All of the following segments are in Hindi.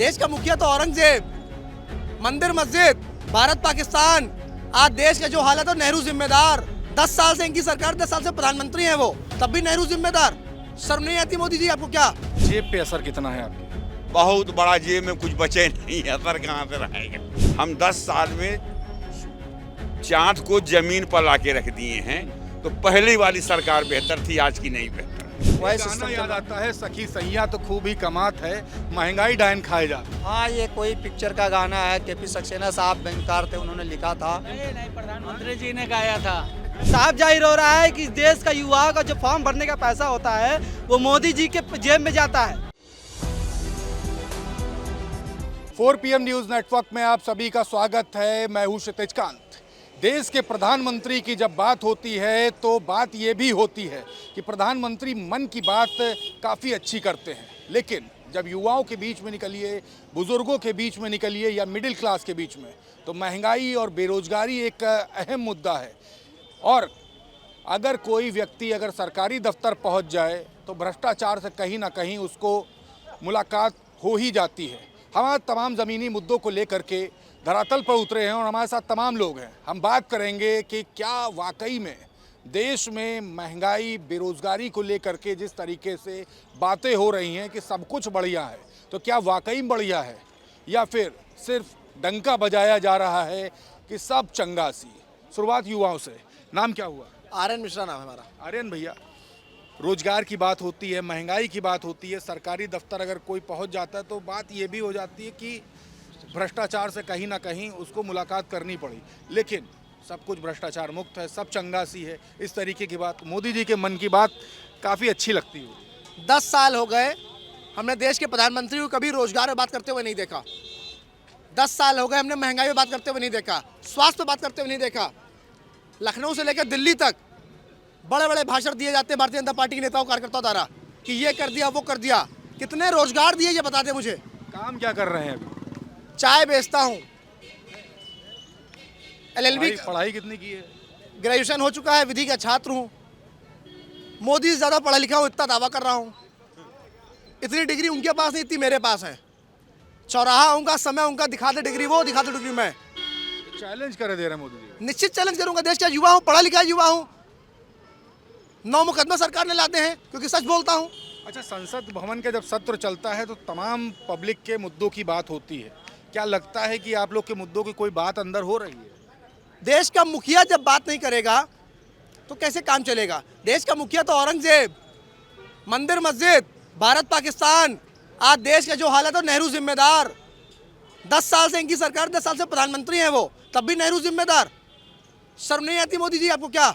देश का मुखिया तो औरंगजेब, मंदिर मस्जिद, भारत पाकिस्तान, आज देश का जो हालत है नेहरू जिम्मेदार। 10 साल से इनकी सरकार, 10 साल से प्रधानमंत्री हैं वो, तब भी नेहरू जिम्मेदार। शर्म नहीं आती मोदी जी आपको क्या? जेब पे असर कितना है आपके? बहुत बड़ा, जेब में कुछ बचे नहीं, असर कहाँ से रहेगा। हम 10 साल में चांद को जमीन पर लाके रख दिए हैं, तो पहली वाली सरकार बेहतर थी, आज की नहीं बेहतर। वही गाना याद आता है, सखी सैया तो खूब ही कमात है, महंगाई डायन खाए जा। हाँ, ये कोई पिक्चर का गाना है, केपी सक्सेना साहब बैंकर थे, उन्होंने लिखा था। नहीं, प्रधानमंत्री जी ने गाया था। साफ जाहिर हो रहा है कि देश का युवा का जो फॉर्म भरने का पैसा होता है वो मोदी जी के जेब में जाता है। 4 PM न्यूज नेटवर्क में आप सभी का स्वागत है। मैं हूं क्षितिज कांत। देश के प्रधानमंत्री की जब बात होती है तो बात ये भी होती है कि प्रधानमंत्री मन की बात काफ़ी अच्छी करते हैं, लेकिन जब युवाओं के बीच में निकलिए, बुजुर्गों के बीच में निकलिए या मिडिल क्लास के बीच में, तो महंगाई और बेरोजगारी एक अहम मुद्दा है। और अगर कोई व्यक्ति अगर सरकारी दफ्तर पहुंच जाए तो भ्रष्टाचार से कहीं ना कहीं उसको मुलाकात हो ही जाती है। हमारे तमाम ज़मीनी मुद्दों को लेकर के धरातल पर उतरे हैं और हमारे साथ तमाम लोग हैं। हम बात करेंगे कि क्या वाकई में देश में महंगाई, बेरोज़गारी को लेकर के जिस तरीके से बातें हो रही हैं कि सब कुछ बढ़िया है, तो क्या वाकई में बढ़िया है या फिर सिर्फ डंका बजाया जा रहा है कि सब चंगासी। शुरुआत युवाओं से। नाम क्या हुआ? आर्यन मिश्रा नाम है हमारा। आर्यन भैया, रोजगार की बात होती है, महंगाई की बात होती है, सरकारी दफ्तर अगर कोई पहुंच जाता है तो बात ये भी हो जाती है कि भ्रष्टाचार से कहीं ना कहीं उसको मुलाकात करनी पड़ी, लेकिन सब कुछ भ्रष्टाचार मुक्त है, सब चंगासी है, इस तरीके की बात। मोदी जी के मन की बात काफ़ी अच्छी लगती है। 10 साल हो गए, हमने देश के प्रधानमंत्री को कभी रोजगार में बात करते हुए नहीं देखा। 10 साल हो गए, हमने महंगाई में बात करते हुए नहीं देखा, स्वास्थ्य पे बात करते हुए नहीं देखा। लखनऊ से लेकर दिल्ली तक बड़े बड़े भाषण दिए जाते हैं भारतीय जनता पार्टी के नेताओं कार्यकर्ताओं द्वारा कि ये कर दिया, वो कर दिया। कितने रोजगार दिए ये बता दें मुझे। काम क्या कर रहे हैं अभी? चाय बेचता हूँ, LLB पढ़ाई कितनी की है? ग्रेजुएशन हो चुका है, विधि का छात्र हूँ। मोदी से ज़्यादा पढ़ा लिखा हूँ, इतना दावा कर रहा हूँ। इतनी डिग्री उनके पास नहीं, इतनी मेरे पास है। चौराहा उनका, समय उनका, दिखा दे डिग्री वो, दिखा दे डिग्री मैं। चैलेंज कर दे रहे हैं मोदी जी। निश्चित चैलेंज करूंगा। देश का युवा हूँ, पढ़ा लिखा युवा हूँ। 9 मुकदमे सरकार ने लाते हैं क्योंकि सच बोलता हूँ। अच्छा, संसद भवन के जब सत्र चलता है तो तमाम पब्लिक के मुद्दों की बात होती है। क्या लगता है कि आप लोग के मुद्दों की कोई बात अंदर हो रही है? देश का मुखिया जब बात नहीं करेगा तो कैसे काम चलेगा? देश का मुखिया तो औरंगजेब, मंदिर मस्जिद, भारत पाकिस्तान, आज देश का जो हालत है नेहरू जिम्मेदार। 10 साल से इनकी सरकार, 10 साल से प्रधानमंत्री हैं वो, तब भी नेहरू जिम्मेदार। शर्म नहीं आती मोदी जी आपको क्या?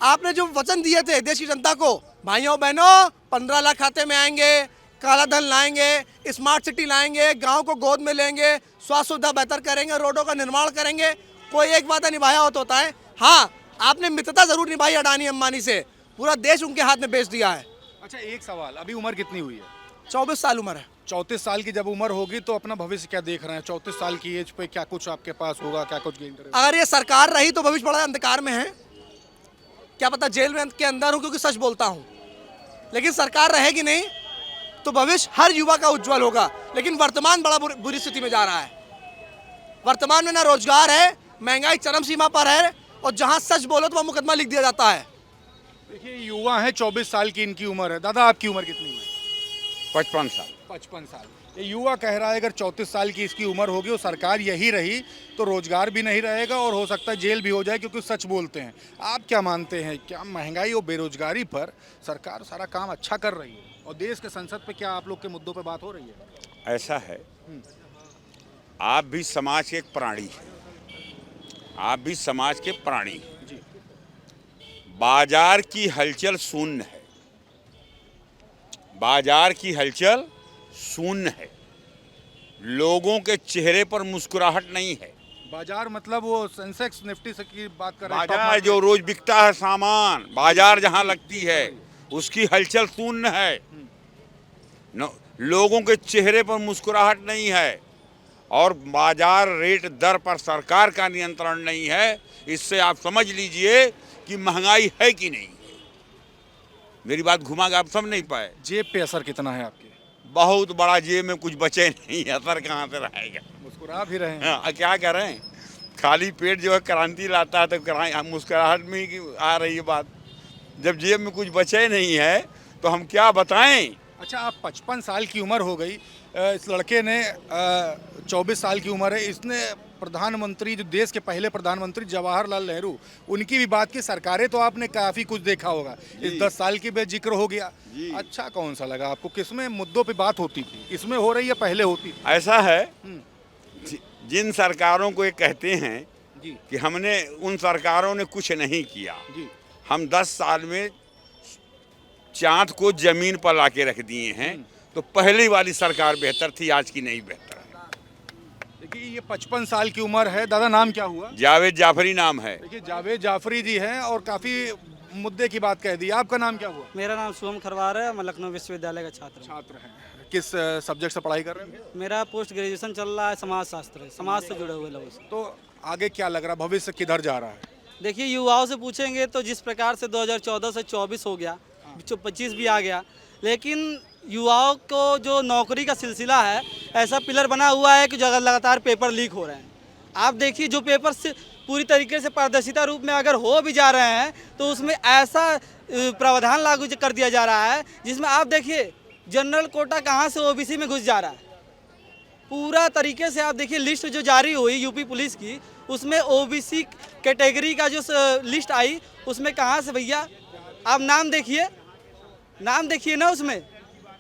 आपने जो वचन दिए थे देश की जनता को, भाइयों बहनों 15 लाख खाते में आएंगे, काला धन लाएंगे, स्मार्ट सिटी लाएंगे, गांव को गोद में लेंगे, स्वास्थ्य सुविधा बेहतर करेंगे, रोडों का निर्माण करेंगे, कोई एक वादा निभाया होता है। हाँ, आपने मित्रता जरूर निभाई अडानी अंबानी से, पूरा देश उनके हाथ में बेच दिया है। अच्छा, एक सवाल, अभी उम्र कितनी हुई है? 24 साल उम्र है। 34 साल की जब उम्र होगी तो अपना भविष्य क्या देख रहे हैं? 34 साल की एज पे क्या कुछ आपके पास होगा, क्या कुछ गेन करेगा? अगर ये सरकार रही तो भविष्य बड़ा अंधकार में है। क्या पता जेल में के अंदर हूँ क्योंकि सच बोलता हूँ, लेकिन सरकार रहेगी नहीं तो भविष्य हर युवा का उज्जवल होगा। लेकिन वर्तमान बड़ा बुरी स्थिति में जा रहा है। वर्तमान में ना रोजगार है, महंगाई चरम सीमा पर है, और जहाँ सच बोलो तो वह मुकदमा लिख दिया जाता है। देखिए, युवा है, 24 साल की इनकी उम्र है। दादा, आपकी उम्र कितनी है? 55 साल। 55 साल। ये युवा कह रहा है अगर 34 साल की इसकी उम्र होगी और सरकार यही रही तो रोजगार भी नहीं रहेगा और हो सकता है जेल भी हो जाए, क्योंकि सच बोलते हैं। आप क्या मानते हैं, क्या महंगाई और बेरोजगारी पर सरकार सारा काम अच्छा कर रही है और देश के संसद पे क्या आप लोग के मुद्दों पे बात हो रही है? ऐसा है, आप भी समाज के एक प्राणी हैं, आप भी समाज के प्राणी हैं। जी। बाजार की हलचल शून्य है, बाजार की हलचल शून्य है, लोगों के चेहरे पर मुस्कुराहट नहीं है। बाजार मतलब वो सेंसेक्स निफ्टी से की बात कर रहे हैं? बाजार जो रोज बिकता है सामान, बाजार जहां लगती है उसकी हलचल शून्य है। लोगों के चेहरे पर मुस्कुराहट नहीं है और बाजार रेट दर पर सरकार का नियंत्रण नहीं है। इससे आप समझ लीजिए कि महंगाई है कि नहीं है। मेरी बात घुमा के आप समझ नहीं पाए। जेब पे असर कितना है आपके? बहुत बड़ा जेब में कुछ बचे नहीं है, सर कहाँ से रहेगा। मुस्कुरा भी रहे हैं। हाँ, क्या करें, खाली पेट जो है क्रांति लाता है, तो मुस्कुराहट में ही आ रही है बात। जब जेब में कुछ बचे नहीं है तो हम क्या बताएं। अच्छा, आप 55 साल की उम्र हो गई, इस लड़के ने 24 साल की उम्र है, इसने प्रधानमंत्री, जो देश के पहले प्रधानमंत्री जवाहरलाल नेहरू, उनकी भी बात की। सरकारें तो आपने काफ़ी कुछ देखा होगा, इस 10 साल की भी जिक्र हो गया। अच्छा कौन सा लगा आपको, किसमें मुद्दों पे बात होती थी, इसमें हो रही है पहले होती थी? ऐसा है, जिन सरकारों को ये कहते हैं जी कि हमने, उन सरकारों ने कुछ नहीं किया। जी। हम 10 साल में चाँद को जमीन पर ला के रख दिए हैं। तो पहली वाली सरकार बेहतर थी, आज की नहीं बेहतर है। देखिए, ये 55 साल की उम्र है। दादा नाम क्या हुआ? जावेद जाफरी नाम है। देखिए, जावेद जाफरी जी हैं और काफ़ी मुद्दे की बात कह दी। आपका नाम क्या हुआ? मेरा नाम शुभम खरवार है, मैं लखनऊ विश्वविद्यालय का छात्र हूँ। छात्र हैं। किस सब्जेक्ट से पढ़ाई कर रहे हैं? मेरा पोस्ट ग्रेजुएशन चल रहा है समाज शास्त्र, समाज से जुड़े हुए लोगों से। तो आगे क्या लग रहा है, भविष्य किधर जा रहा है? देखिए, युवाओं से पूछेंगे तो जिस प्रकार से 2014 से 24 हो गया, 25 भी आ गया, लेकिन युवाओं को जो नौकरी का सिलसिला है, ऐसा पिलर बना हुआ है कि जो लगातार पेपर लीक हो रहे हैं। आप देखिए, जो पेपर से पूरी तरीके से पारदर्शिता रूप में अगर हो भी जा रहे हैं तो उसमें ऐसा प्रावधान लागू कर दिया जा रहा है जिसमें आप देखिए जनरल कोटा कहाँ से ओबीसी में घुस जा रहा है। पूरा तरीके से आप देखिए, लिस्ट जो जारी हुई यूपी पुलिस की, उसमें ओबीसी कैटेगरी का जो लिस्ट आई, उसमें कहाँ से भैया, आप नाम देखिए ना, उसमें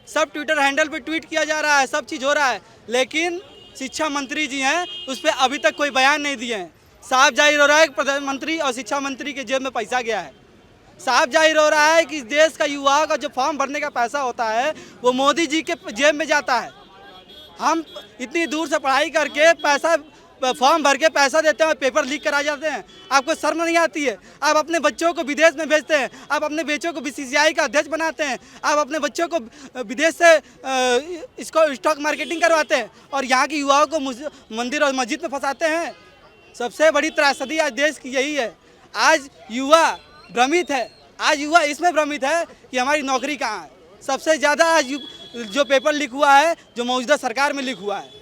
सब ट्विटर हैंडल पे ट्वीट किया जा रहा है, सब चीज़ हो रहा है, लेकिन शिक्षा मंत्री जी हैं उस पर अभी तक कोई बयान नहीं दिए हैं। साफ जाहिर हो रहा है कि प्रधानमंत्री और शिक्षा मंत्री के जेब में पैसा गया है। साफ जाहिर हो रहा है कि देश का युवाओं का जो फॉर्म भरने का पैसा होता है वो मोदी जी के जेब में जाता है। हम इतनी दूर से पढ़ाई करके पैसा, फॉर्म भर के पैसा देते हैं और पेपर लीक करा जाते हैं। आपको शर्म नहीं आती है? आप अपने बच्चों को विदेश में भेजते हैं, आप अपने बच्चों को बीसीसीआई का अध्यक्ष बनाते हैं, आप अपने बच्चों को विदेश से इसको स्टॉक मार्केटिंग करवाते हैं और यहाँ के युवाओं को मंदिर और मस्जिद में फंसाते हैं। सबसे बड़ी त्रासदी आज देश की यही है। आज युवा भ्रमित है, आज युवा इसमें भ्रमित है कि हमारी नौकरी कहाँ है। सबसे ज़्यादा आज जो पेपर लीक हुआ है, जो मौजूदा सरकार में लीक हुआ है।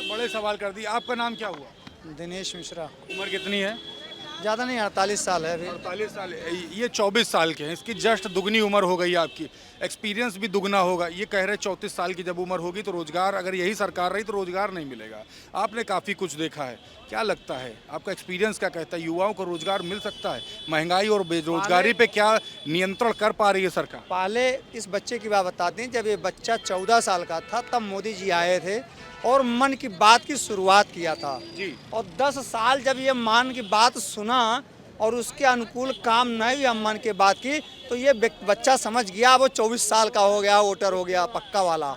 बड़े सवाल कर दिए। आपका नाम क्या हुआ? दिनेश मिश्रा। उम्र कितनी है? ज़्यादा नहीं, 48 साल है अभी। 48 साल। ये 24 साल के हैं, इसकी जस्ट दुगनी उम्र हो गई आपकी, एक्सपीरियंस भी दुगना होगा। ये कह रहे 34 साल की जब उम्र होगी तो रोजगार, अगर यही सरकार रही तो रोजगार नहीं मिलेगा। आपने काफ़ी कुछ देखा है, क्या लगता है, आपका एक्सपीरियंस क्या कहता है, युवाओं को रोजगार मिल सकता है? महंगाई और बेरोजगारी पे क्या नियंत्रण कर पा रही है सरकार? पहले इस बच्चे की बात बताते हैं। जब ये बच्चा 14 साल का था तब मोदी जी आए थे और मन की बात की शुरुआत किया था जी। और 10 साल जब ये मन की बात सुना और उसके अनुकूल काम नहीं हुआ मन की बात की, तो ये बच्चा समझ गया, वो 24 साल का हो गया, वोटर हो गया पक्का वाला।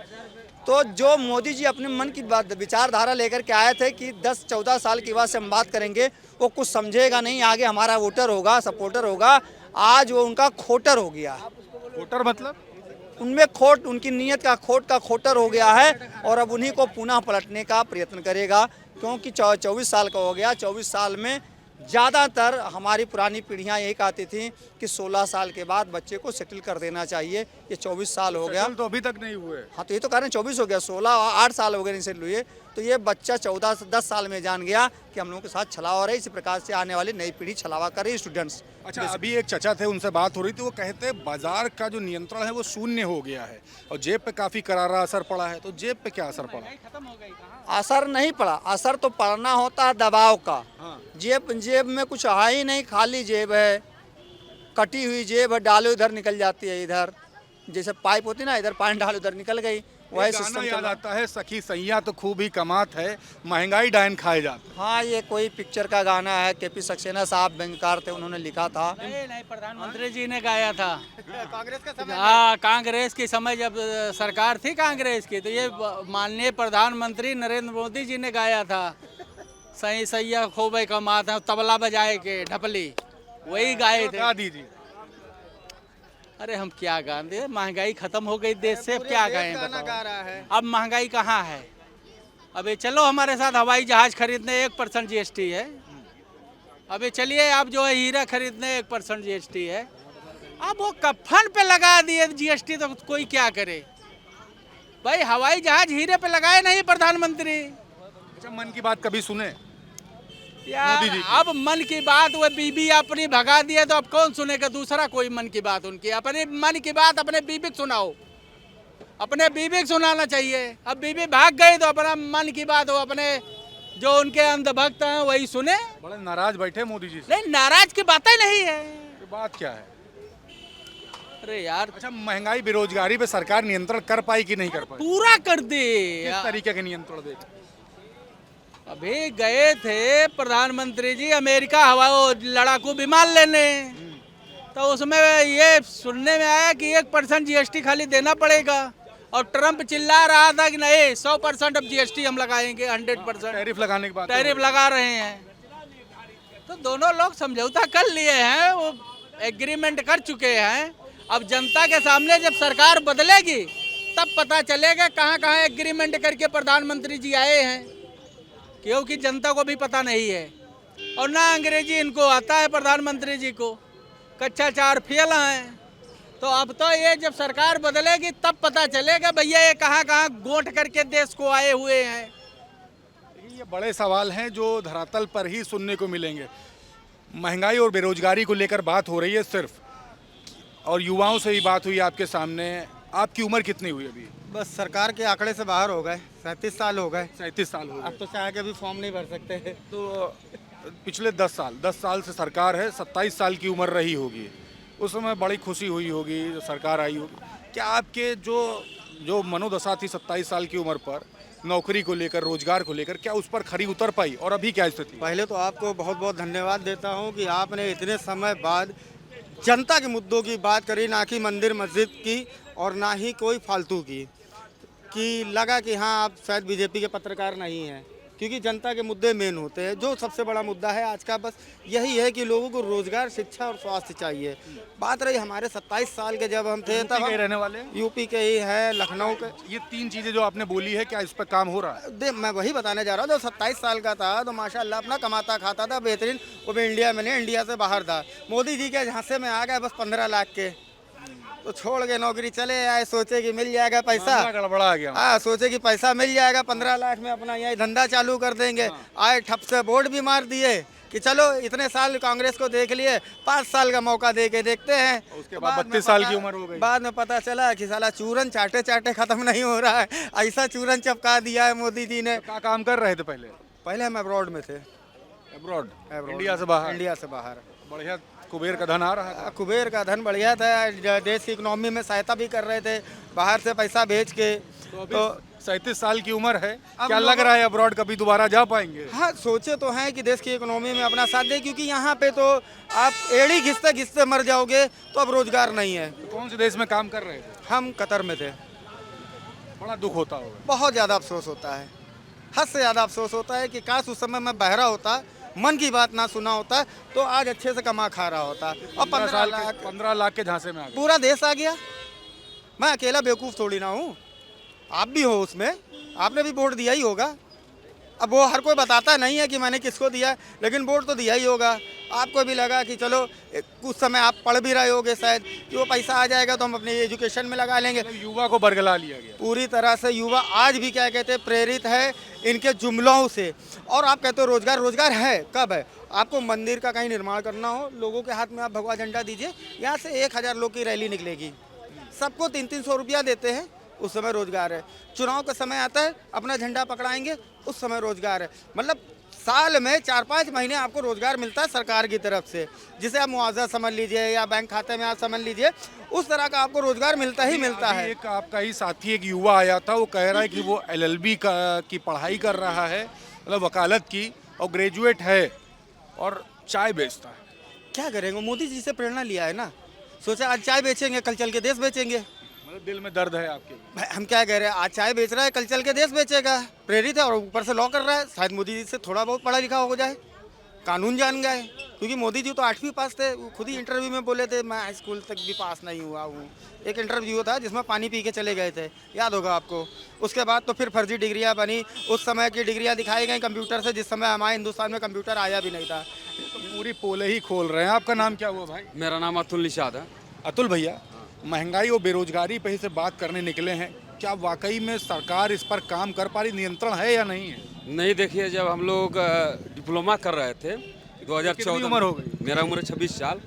तो जो मोदी जी अपने मन की बात विचारधारा लेकर के आए थे कि 10-14 साल की बात से हम बात करेंगे, वो कुछ समझेगा नहीं, आगे हमारा वोटर होगा, सपोर्टर होगा। आज वो उनका खोटर हो गया। वोटर मतलब उनमें खोट, उनकी नीयत का खोटर हो गया है और अब उन्हीं को पुनः पलटने का प्रयत्न करेगा, क्योंकि 24 साल का हो गया। 24 साल में ज़्यादातर हमारी पुरानी पीढ़ियां यही कहती थी कि 16 साल के बाद बच्चे को सेटल कर देना चाहिए। ये 24 साल हो गया, तो अभी तक नहीं हुए। हाँ तो ये तो कह रहे हैं 24 हो गया, 8 साल हो गए नहीं सेटल हुए। तो ये बच्चा 14 से 10 साल में जान गया कि हम लोगों के साथ छलावा हो रहा है। इसी प्रकार से आने वाली नई पीढ़ी छलावा कर रही है, स्टूडेंट्स। अच्छा, अभी एक चचा थे, उनसे बात हो रही थी, वो कहते हैं बाजार का जो नियंत्रण है वो शून्य हो गया है और जेब पे काफ़ी करारा असर पड़ा है। तो जेब पे क्या असर पड़ा? असर नहीं पड़ा, असर तो पड़ना होता है दबाव का। हाँ। जेब में कुछ है ही नहीं, खाली जेब है, कटी हुई जेब है, डालो इधर निकल जाती है, इधर जैसे पाइप होती ना, इधर पानी डालो उधर निकल गई, वही गाना सिस्टम याद आता है, सखी सैया तो खूब ही कमात है, महंगाई डायन खाए जाते। हाँ, ये कोई पिक्चर का गाना है, केपी सक्सेना साहब बैंककार थे, उन्होंने लिखा था। नहीं, प्रधानमंत्री जी ने गाया था। कांग्रेस का समय हाँ, कांग्रेस के समय जब सरकार थी कांग्रेस की, तो ये माननीय प्रधानमंत्री नरेंद्र मोदी जी ने गाया था, सही सैया खूब कमात है, तबला बजाए के ढपली, वही गाए थे। गा दीजिए। अरे हम क्या गाएं, महंगाई खत्म हो गई देश से, अब क्या गाएं बताओ? अब महंगाई कहाँ है? अबे चलो हमारे साथ हवाई जहाज खरीदने 1% GST है। अबे चलिए आप जो है हीरा खरीदने 1% GST है। अब वो कफन पे लगा दिए GST, तो कोई क्या करे? भाई हवाई जहाज हीरे पे लगाए नहीं प्रधानमंत्री। अच्छा, मन की बात कभी सुने? यार मोदी जी की। अब मन की बात वो बीबी अपनी भगा दिए तो अब कौन सुनेगा दूसरा कोई मन की बात उनकी? अपनी मन की बात अपने बीबी को सुनाओ, अपने बीबी को सुनाना चाहिए। अब बीबी भाग गई तो अपना मन की बात हो, अपने जो उनके अंधभक्त हैं वही सुने। बड़े नाराज बैठे मोदी जी से। नहीं, नाराज की बात ही नहीं है। ये बात क्या है? अरे यार अच्छा, महंगाई बेरोजगारी पे सरकार नियंत्रण कर पाई कि नहीं कर पाई? पूरा कर दे। किस तरीके के नियंत्रण दे? अभी गए थे प्रधानमंत्री जी अमेरिका हवाई लड़ाकू विमान लेने, तो उसमें ये सुनने में आया कि 1% GST खाली देना पड़ेगा, और ट्रम्प चिल्ला रहा था कि नहीं 100% अब GST हम लगाएंगे, 100% टैरिफ लगाने की बात टैरिफ लगा रहे हैं। तो दोनों लोग समझौता कर लिए हैं, वो एग्रीमेंट कर चुके हैं। अब जनता के सामने जब सरकार बदलेगी तब पता चलेगा कहाँ कहाँ एग्रीमेंट करके प्रधानमंत्री जी आए हैं, क्योंकि जनता को भी पता नहीं है और ना अंग्रेजी इनको आता है प्रधानमंत्री जी को, कच्चा 4 फेल हैं। तो अब तो ये जब सरकार बदलेगी तब पता चलेगा भैया ये कहाँ कहाँ गोंठ करके देश को आए हुए हैं। ये बड़े सवाल हैं जो धरातल पर ही सुनने को मिलेंगे। महंगाई और बेरोजगारी को लेकर बात हो रही है सिर्फ, और युवाओं से ही बात हुई आपके सामने। आपकी उम्र कितनी हुई अभी? बस सरकार के आंकड़े से बाहर हो गए, 37 साल हो गए। 37 साल हो अब गए। तो चाह के भी फॉर्म नहीं भर सकते। तो पिछले 10 साल से सरकार है, 27 साल की उम्र रही होगी, उस समय बड़ी खुशी हुई होगी जो सरकार आई होगी। क्या आपके जो मनोदशा थी 27 साल की उम्र पर नौकरी को लेकर, रोजगार को लेकर, क्या उस पर खरी उतर पाई, और अभी क्या स्थिति? पहले तो आपको बहुत बहुत धन्यवाद देता हूं कि आपने इतने समय बाद जनता के मुद्दों की बात करी, ना कि मंदिर मस्जिद की और ना ही कोई फालतू की, कि लगा कि हाँ आप शायद बीजेपी के पत्रकार नहीं हैं, क्योंकि जनता के मुद्दे मेन होते हैं। जो सबसे बड़ा मुद्दा है आज का बस यही है कि लोगों को रोजगार, शिक्षा और स्वास्थ्य चाहिए। बात रही हमारे 27 साल के जब हम थे तब के रहने वाले हैं? यूपी के ही हैं, लखनऊ के। ये 3 चीजें जो आपने बोली है, क्या इस पर काम हो रहा है? मैं वही बताने जा रहा हूँ, जब 27 साल का था तो माशाल्लाह अपना कमाता खाता था बेहतरीन, वो भी इंडिया में नहीं, इंडिया से बाहर था। मोदी जी के झांसे में आ गए बस 15 लाख के, तो छोड़ के नौकरी चले आए, सोचे कि मिल जाएगा पैसा, गड़बड़ा गया। हाँ सोचे कि पैसा मिल जाएगा 15 लाख में अपना यही धंधा चालू कर देंगे। आए ठप से बोर्ड भी मार दिए कि चलो इतने साल कांग्रेस को देख लिए, 5 साल का मौका दे के देखते हैं। उसके बाद 32 साल की उम्र हो गई। बाद में पता चला कि साला चूरन चाटे चाटे खत्म नहीं हो रहा है, ऐसा चूरन चपका दिया है मोदी जी ने। क्या काम कर रहे थे पहले? पहले हम अब्रॉड में थे। अब्रॉड? इंडिया से बाहर? इंडिया से बाहर। बढ़िया कुबेर का धन आ रहा था? कुबेर का धन बढ़िया था, देश की इकोनॉमी में सहायता भी कर रहे थे बाहर से पैसा भेज के। तो 37 साल की उम्र है, क्या लग रहा है अब्रॉड कभी दोबारा जा पाएंगे? हाँ सोचे तो हैं कि देश की इकोनॉमी में अपना साथ दें, क्योंकि यहाँ पे तो आप एड़ी घिसते घिसते मर जाओगे, तो अब रोजगार नहीं है। तो कौन से देश में काम कर रहे थे? हम कतर में थे। बड़ा दुख होता होगा। बहुत ज़्यादा अफसोस होता है, हद से ज़्यादा अफसोस होता है कि काश उस समय मैं बहरा होता, मन की बात ना सुना होता, तो आज अच्छे से कमा खा रहा होता। और 15 लाख के झांसे में आ गए। पूरा देश आ गया। मैं अकेला बेवकूफ़ थोड़ी ना हूँ, आप भी हो उसमें, आपने भी वोट दिया ही होगा। अब वो हर कोई बताता नहीं है कि मैंने किसको दिया, लेकिन वोट तो दिया ही होगा। आपको भी लगा कि चलो कुछ समय आप पढ़ भी रहे होगे शायद, कि वो पैसा आ जाएगा तो हम अपनी एजुकेशन में लगा लेंगे। युवा को बरगला लिया गया पूरी तरह से युवा आज भी क्या कहते हैं प्रेरित है इनके जुमलों से। और आप कहते हो रोजगार, रोजगार है कब है? आपको मंदिर का कहीं निर्माण करना हो, लोगों के हाथ में आप भगवा झंडा दीजिए, यहाँ से 1000 लोग की रैली निकलेगी, सबको 300-300 रुपया देते हैं, उस समय रोजगार है। चुनाव का समय आता है, अपना झंडा पकड़ाएंगे, उस समय रोजगार है। मतलब साल में 4-5 महीने आपको रोजगार मिलता है सरकार की तरफ से, जिसे आप मुआवजा समझ लीजिए या बैंक खाते में आप समझ लीजिए, उस तरह का आपको रोजगार मिलता ही मिलता है। एक आपका ही साथी एक युवा आया था, वो कह रहा है कि वो LLB की पढ़ाई कर रहा है, मतलब वकालत की, और ग्रेजुएट है और चाय बेचता है। क्या करेंगे, मोदी जी से प्रेरणा लिया है ना, सोचा आज चाय बेचेंगे कल चल के देश बेचेंगे। मतलब दिल में दर्द है आपके? भाई हम क्या कह रहे हैं, आज चाय बेच रहा है कल चल के देश बेचेगा, प्रेरित है और ऊपर से लॉ कर रहा है। शायद मोदी जी से थोड़ा बहुत पढ़ा लिखा हो जाए, कानून जान गए, क्योंकि मोदी जी तो 8वीं पास थे। वो खुद ही इंटरव्यू में बोले थे मैं हाई स्कूल तक भी पास नहीं हुआ हूँ। एक इंटरव्यू था जिसमें पानी पी के चले गए थे, याद होगा आपको। उसके बाद तो फिर फर्जी डिग्रियाँ बनी, उस समय की डिग्रियाँ दिखाई गई कंप्यूटर से, जिस समय हमारे हिंदुस्तान में कंप्यूटर आया भी नहीं था। तो पूरी पोले ही खोल रहे हैं। आपका नाम क्या हुआ भाई? मेरा नाम अतुल निषाद है। अतुल भैया, महंगाई और बेरोजगारी पे ही से बात करने निकले हैं। क्या वाकई में सरकार इस पर काम कर पा रही, नियंत्रण है या नहीं है? नहीं, देखिए, जब हम लोग डिप्लोमा कर रहे थे कितनी 2014 उम्र हो गई? मेरा उम्र 26 साल।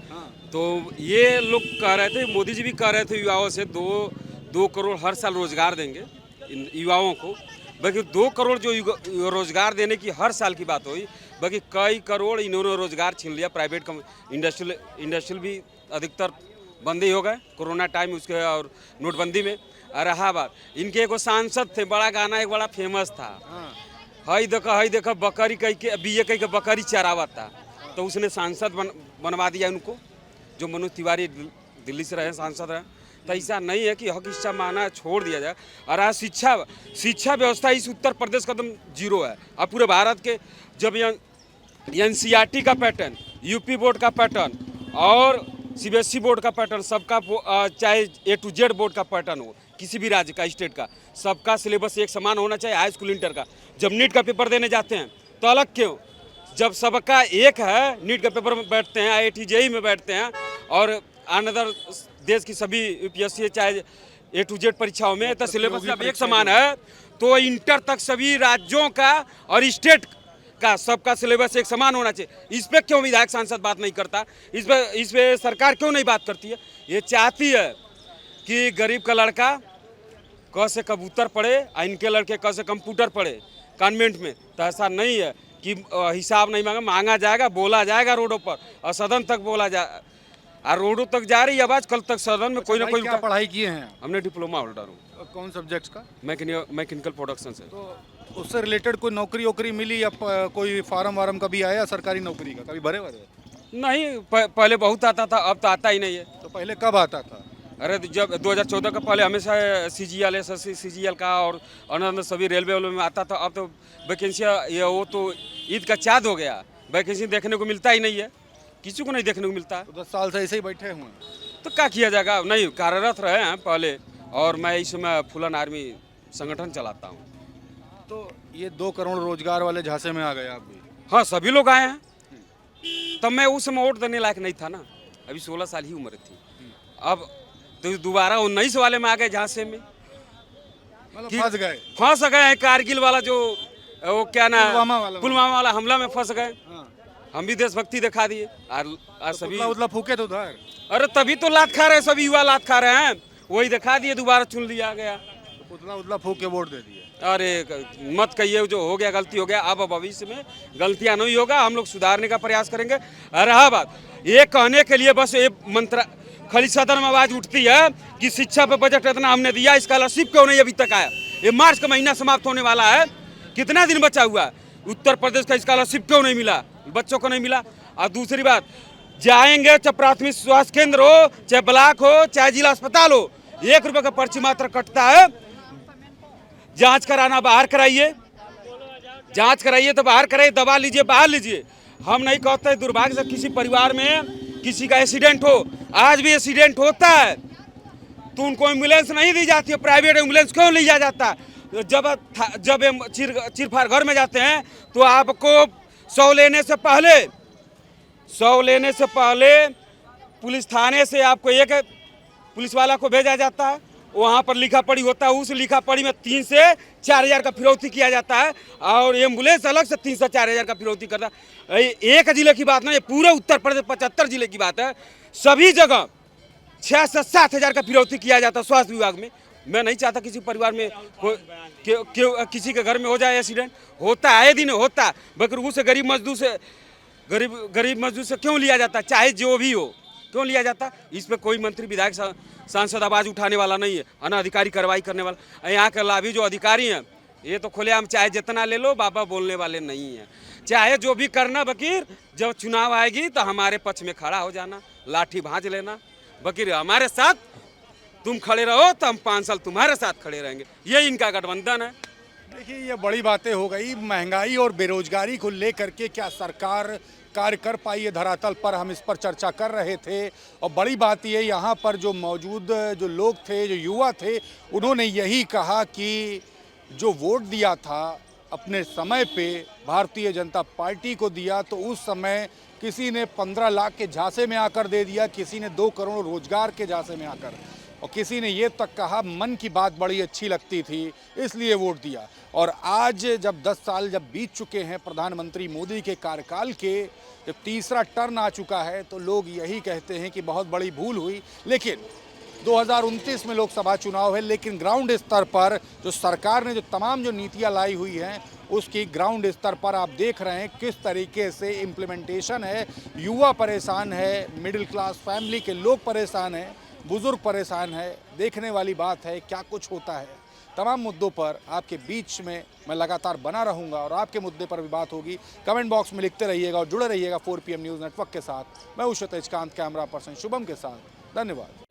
तो ये लोग कह रहे थे, मोदी जी भी कह रहे थे युवाओं से 2 करोड़ हर साल रोजगार देंगे इन युवाओं को। बाकी 2 करोड़ जो रोजगार देने की हर साल की बात हुई, बाकी कई करोड़ इन्होंने रोजगार छीन लिया। प्राइवेट इंडस्ट्रियल भी अधिकतर बंद ही हो गए कोरोना टाइम उसके और नोटबंदी में। और रहा बात, इनके एगो सांसद थे, बड़ा गाना एक बड़ा फेमस था, हई देखो बकरी कह के बीए कह के बकरी चरावत था, तो उसने सांसद बनवा दिया उनको, जो मनोज तिवारी दिल्ली से रहे सांसद रहे। तो ऐसा नहीं है कि हक इच्छा माना छोड़ दिया जाए। और आज शिक्षा व्यवस्था इस उत्तर प्रदेश का एकदम जीरो है। अब पूरे भारत के जब एनसीईआरटी का पैटर्न, यूपी बोर्ड का पैटर्न और सीबीएसई बोर्ड का पैटर्न, सबका चाहे A to Z बोर्ड का पैटर्न हो, किसी भी राज्य का, स्टेट का, सबका सिलेबस एक समान होना चाहिए। हाई स्कूल इंटर का जब नीट का पेपर देने जाते हैं तो अलग क्यों? जब सबका एक है, नीट का पेपर में बैठते हैं, IIT JEE में बैठते हैं, और अनदर देश की सभी यूपीएससी चाहे A to Z परीक्षाओं में तो सिलेबस जब एक समान है, तो इंटर तक सभी राज्यों का और स्टेट का सबका सिलेबस एक समान होना चाहिए। इस पे क्यों विधायक सांसद बात नहीं करता? इस पे सरकार क्यों नहीं बात करती है? ये चाहती है कि गरीब का लड़का क से कबूतर पढ़े और इनके लड़के क से कंप्यूटर पढ़े कॉन्वेंट में। तो ऐसा नहीं है कि हिसाब नहीं मांगा जाएगा, बोला जाएगा रोडों पर और सदन तक बोला जाए। और रोडों तक जा रही आवाज़, कल तक सदन में कोई ना कोई। क्या पढ़ाई किए हैं? हमने डिप्लोमा होल्डर हूँ। कौन सब्जेक्ट्स का? मैकेनिकल प्रोडक्शन से। तो उससे रिलेटेड कोई नौकरी वोकरी मिली या कोई फार्म वार्म कभी आया सरकारी नौकरी का? कभी भरे? नहीं, पहले बहुत आता था, अब तो आता ही नहीं है। तो पहले कब आता था? अरे जब 2014 का पहले हमेशा CGL SSC CGL का और अन्य सभी रेलवे में आता था। अब तो वैकेंसी ये वो तो ईद का चाँद हो गया, वैकेंसी देखने को मिलता ही नहीं है, किसी को नहीं देखने को मिलता है। तो 10 साल से ऐसे ही बैठे हुए हैं, तो क्या किया जाएगा? नहीं, कार्यरत रहे हैं पहले, और मैं इस समय फुलन आर्मी संगठन चलाता हूँ। तो ये 2 करोड़ रोजगार वाले झांसे में आ गए आप भी? हाँ, सभी लोग आए हैं। तब मैं उस समय वोट देने लायक नहीं था ना, अभी 16 साल ही उम्र थी। अब तो दोबारा 19 वाले में आ गए झांसे में। मतलब फंस गए हैं। कारगिल वाला जो वो क्या ना, पुलवामा वाला हमला में फंस गए। हम भी देशभक्ति दिखा दिए और सभी उतला फूके तो उधर। अरे तभी तो लात खा रहे हैं, सभी युवा लात खा रहे हैं, वही दिखा दिए, दोबारा चुन लिया गया। उतला फूक के वोट दे दिए। अरे मत कहिए, जो हो गया गलती हो गया। अब भविष्य में गलतियां नहीं होगा, हम लोग सुधारने का प्रयास करेंगे। रहा बात ये कहने के लिए, बस ये मंत्र खाली सदन में आवाज उठती है कि शिक्षा पे बजट इतना हमने दिया, स्कॉलरशिप क्यों नहीं अभी तक आया? ये मार्च का महीना समाप्त होने वाला है, कितना दिन बचा हुआ है? उत्तर प्रदेश का स्कॉलरशिप क्यों नहीं मिला? बच्चों को नहीं मिला। और दूसरी बात, जाएंगे चाहे प्राथमिक स्वास्थ्य केंद्र हो, चाहे ब्लॉक हो, चाहे जिला अस्पताल हो, 1 रुपये का पर्ची मात्र कटता है। जांच कराना बाहर कराइए, जांच कराइए तो बाहर कराइए, दवा लीजिए बाहर लीजिए। हम नहीं कहते दुर्भाग्य से किसी परिवार में किसी का एक्सीडेंट हो, आज भी एक्सीडेंट होता है तो उनको एम्बुलेंस नहीं दी जाती है। प्राइवेट एम्बुलेंस क्यों लिया जाता है? जब चिरफार घर में जाते हैं तो आपको 100 लेने से पहले पुलिस थाने से आपको एक पुलिस वाला को भेजा जाता है, वहाँ पर लिखा पढ़ी होता है, उस लिखा पढ़ी में 3 से 4 हज़ार का फिरौती किया जाता है, और एम्बुलेंस अलग से 3 से 4 हज़ार का फिरौती करता है। एक जिले की बात नहीं, पूरे उत्तर प्रदेश 75 जिले की बात है, सभी जगह 6 से 7 हज़ार का फिरौती किया जाता है स्वास्थ्य विभाग में। मैं नहीं चाहता किसी परिवार में किसी के घर में हो जाए एक्सीडेंट, होता है दिन होता है, मगर उस गरीब मजदूर से क्यों लिया जाता है? चाहे जो भी हो, क्यों लिया जाता? इस पर कोई मंत्री विधायक सांसद आवाज़ उठाने वाला नहीं है, अनाधिकारी कार्रवाई करने वाला। यहाँ के लाभी जो अधिकारी हैं, ये तो खुलेआम चाहे जितना ले लो, बाबा बोलने वाले नहीं हैं। चाहे जो भी करना, बकीर जब चुनाव आएगी तो हमारे पक्ष में खड़ा हो जाना, लाठी भांज लेना, बकीर हमारे साथ तुम खड़े रहो तो हम 5 साल तुम्हारे साथ खड़े रहेंगे। ये इनका गठबंधन है। देखिए, ये बड़ी बातें हो गई महंगाई और बेरोजगारी को लेकर के। क्या सरकार कार्य कर पाई है धरातल पर? हम इस पर चर्चा कर रहे थे। और बड़ी बात ये, यहाँ पर जो मौजूद जो लोग थे, जो युवा थे, उन्होंने यही कहा कि जो वोट दिया था अपने समय पे भारतीय जनता पार्टी को दिया, तो उस समय किसी ने 15 लाख के झांसे में आकर दे दिया, किसी ने 2 करोड़ रोजगार के झांसे में आकर। और किसी ने ये तक कहा मन की बात बड़ी अच्छी लगती थी इसलिए वोट दिया। और आज जब 10 साल जब बीत चुके हैं प्रधानमंत्री मोदी के कार्यकाल के, जब तीसरा टर्न आ चुका है, तो लोग यही कहते हैं कि बहुत बड़ी भूल हुई। लेकिन 2029 में लोकसभा चुनाव है, लेकिन ग्राउंड स्तर पर जो सरकार ने जो तमाम जो नीतियां लाई हुई हैं उसकी ग्राउंड स्तर पर आप देख रहे हैं किस तरीके से इम्प्लीमेंटेशन है। युवा परेशान है, मिडिल क्लास फैमिली के लोग परेशान हैं, बुजुर्ग परेशान है। देखने वाली बात है क्या कुछ होता है। तमाम मुद्दों पर आपके बीच में मैं लगातार बना रहूंगा और आपके मुद्दे पर भी बात होगी। कमेंट बॉक्स में लिखते रहिएगा और जुड़े रहिएगा 4 PM न्यूज़ नेटवर्क के साथ। मैं हूं तेजकांत, कैमरा पर्सन शुभम के साथ। धन्यवाद।